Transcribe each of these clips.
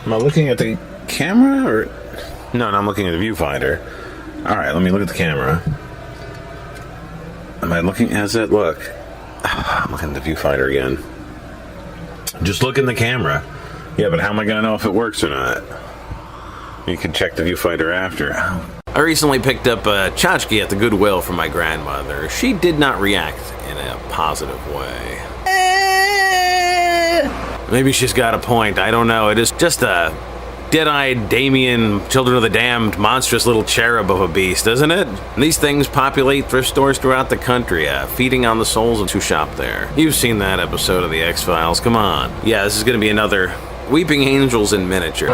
Am I looking at the camera or? No, I'm looking at the viewfinder. Alright, let me look at the camera. Am I looking as it? Look. I'm looking at the viewfinder again. Just look in the camera. Yeah, but how am I going to know if it works or not? You can check the viewfinder after. I recently picked up a tchotchke at the Goodwill from my grandmother. She did not react in a positive way. Maybe she's got a point. I don't know. It is just a dead-eyed Damien, Children of the Damned, monstrous little cherub of a beast, isn't it? And these things populate thrift stores throughout the country, feeding on the souls of who shop there. You've seen that episode of The X-Files. Come on. Yeah, this is going to be another Weeping Angels in miniature.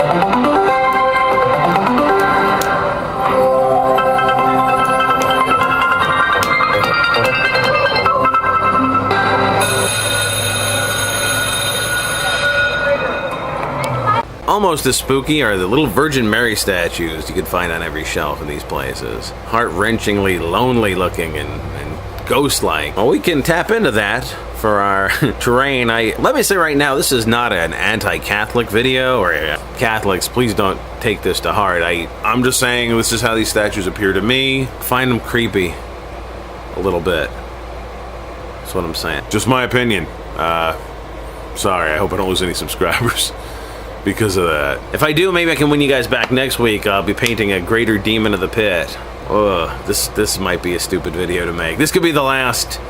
Almost as spooky are the little Virgin Mary statues you can find on every shelf in these places. Heart-wrenchingly lonely looking and ghost-like. Well, we can tap into that for our terrain. Let me say right now, this is not an anti-Catholic video, or Catholics, please don't take this to heart. I'm just saying this is how these statues appear to me. Find them creepy a little bit. That's what I'm saying. Just my opinion. Sorry, I hope I don't lose any subscribers because of that. If I do, maybe I can win you guys back next week. I'll be painting a greater demon of the pit. Ugh, this might be a stupid video to make. This could be the last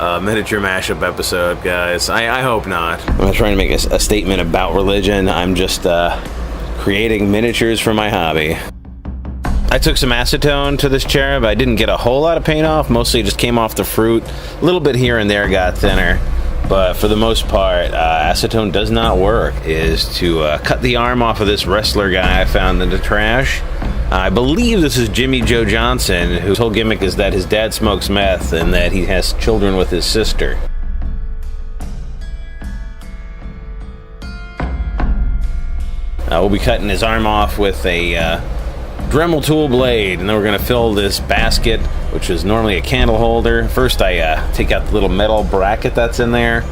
miniature mashup episode, guys. I hope not. I'm not trying to make a statement about religion. I'm just creating miniatures for my hobby. I took some acetone to this cherub. I didn't get a whole lot of paint off. Mostly just came off the fruit. A little bit here and there got thinner. But for the most part, acetone does not work. Is to cut the arm off of this wrestler guy I found in the trash. I believe this is Jimmy Joe Johnson, whose whole gimmick is that his dad smokes meth and that he has children with his sister. We'll be cutting his arm off with a Dremel tool blade, and then we're going to fill this basket, which is normally a candle holder. First I take out the little metal bracket that's in there,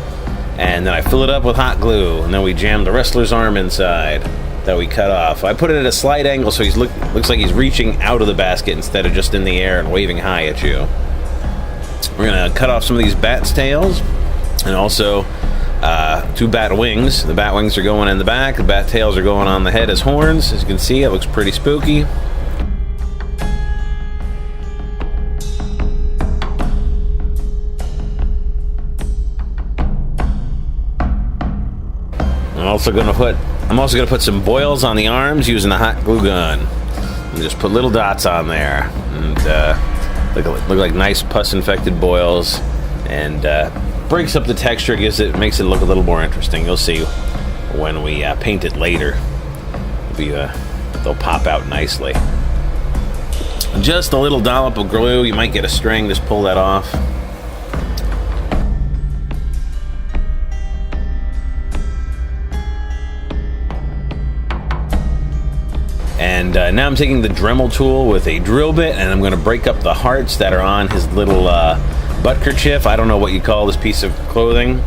and then I fill it up with hot glue, and then we jam the wrestler's arm inside that we cut off. I put it at a slight angle so he looks like he's reaching out of the basket instead of just in the air and waving high at you. We're going to cut off some of these bat's tails, and also 2 bat wings. The bat wings are going in the back, the bat tails are going on the head as horns. As you can see, it looks pretty spooky. I'm also gonna put some boils on the arms using a hot glue gun, and just put little dots on there, and look like nice pus-infected boils, and breaks up the texture, makes it look a little more interesting. You'll see when we paint it later. They'll pop out nicely. Just a little dollop of glue. You might get a string. Just pull that off. And now I'm taking the Dremel tool with a drill bit, and I'm going to break up the hearts that are on his little butt kerchief. I don't know what you call this piece of clothing.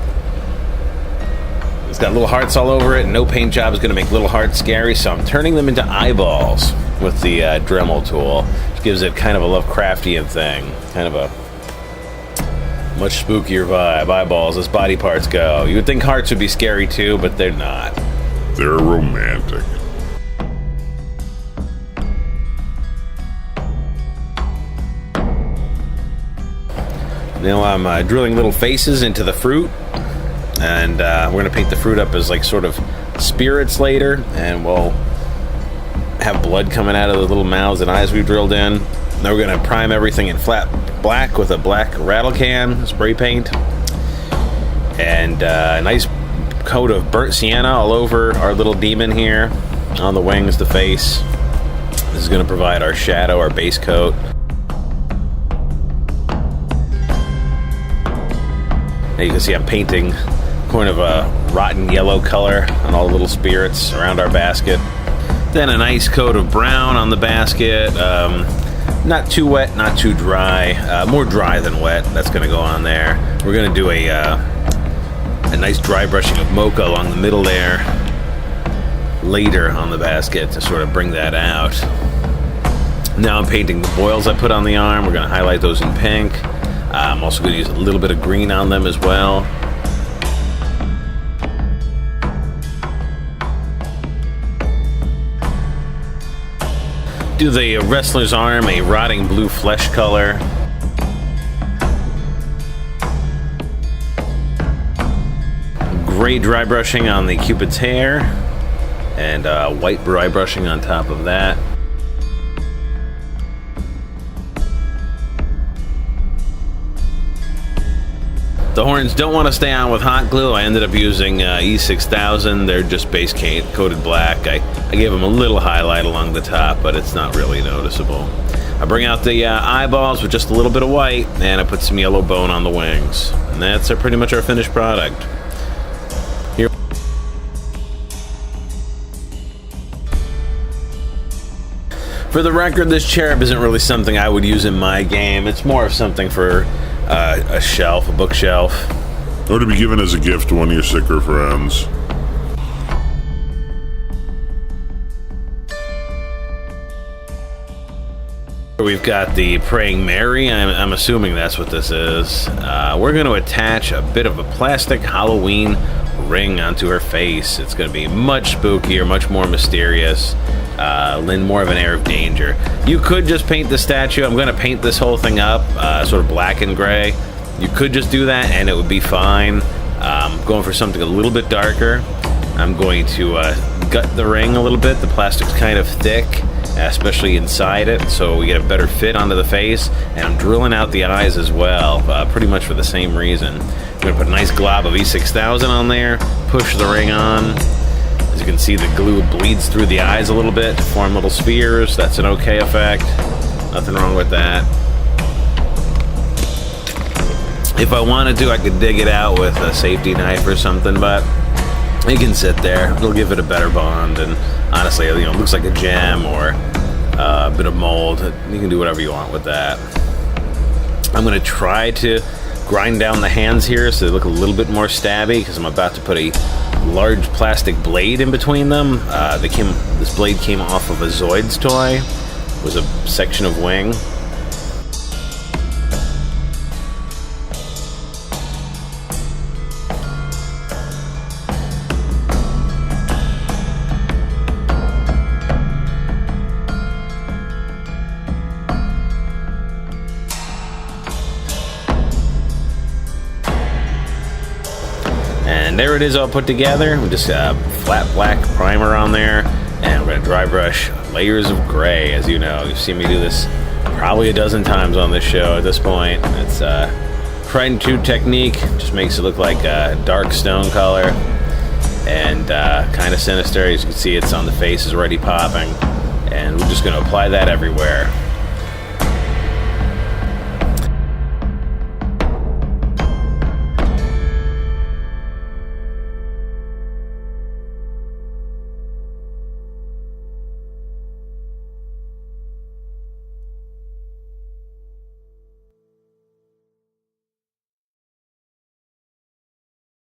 It's got little hearts all over it, and no paint job is going to make little hearts scary, so I'm turning them into eyeballs with the Dremel tool, which gives it kind of a Lovecraftian thing. Kind of a much spookier vibe. Eyeballs as body parts go. You would think hearts would be scary too, but they're not. They're romantic. Now I'm drilling little faces into the fruit, and we're going to paint the fruit up as like sort of spirits later, and we'll have blood coming out of the little mouths and eyes we drilled in. Now we're going to prime everything in flat black with a black rattle can spray paint, and a nice coat of burnt sienna all over our little demon here, on the wings, the face. This is going to provide our shadow, our base coat. Now you can see I'm painting kind of a rotten yellow color on all the little spirits around our basket. Then a nice coat of brown on the basket. Not too wet, not too dry. More dry than wet. That's going to go on there. We're going to do a nice dry brushing of mocha along the middle there. later on the basket to sort of bring that out. Now I'm painting the boils I put on the arm. We're going to highlight those in pink. I'm also going to use a little bit of green on them as well. Do the wrestler's arm a rotting blue flesh color. Gray dry brushing on the Cupid's hair, and white dry brushing on top of that. The horns don't want to stay on with hot glue. I ended up using E1600. They're just base coated black. I gave them a little highlight along the top, but it's not really noticeable. I bring out the eyeballs with just a little bit of white, and I put some yellow bone on the wings. And that's pretty much our finished product. Here. For the record, this cherub isn't really something I would use in my game. It's more of something for a shelf, a bookshelf. Or to be given as a gift to one of your sicker friends. We've got the Praying Mary. I'm assuming that's what this is. We're going to attach a bit of a plastic Halloween ring onto her face. It's going to be much spookier, much more mysterious. Lend more of an air of danger. You could just paint the statue. I'm going to paint this whole thing up sort of black and gray. You could just do that and it would be fine. Going for something a little bit darker. I'm going to gut the ring a little bit. The plastic's kind of thick, especially inside it, so we get a better fit onto the face. And I'm drilling out the eyes as well, pretty much for the same reason. I'm going to put a nice glob of E6000 on there, push the ring on. As you can see, the glue bleeds through the eyes a little bit to form little spheres. That's an okay effect. Nothing wrong with that. If I wanted to, I could dig it out with a safety knife or something, but it can sit there. It'll give it a better bond, and honestly, it looks like a gem or a bit of mold. You can do whatever you want with that. I'm going to try to grind down the hands here so they look a little bit more stabby, because I'm about to put a large plastic blade in between them. This blade came off of a Zoids toy. It was a section of wing. And there it is all put together. We just flat black primer on there, and we're going to dry brush layers of gray. As you know, you've seen me do this probably a dozen times on this show at this point. It's tried and true technique. Just makes it look like a dark stone color and kind of sinister. As you can see, it's on the face is already popping, and we're just going to apply that everywhere.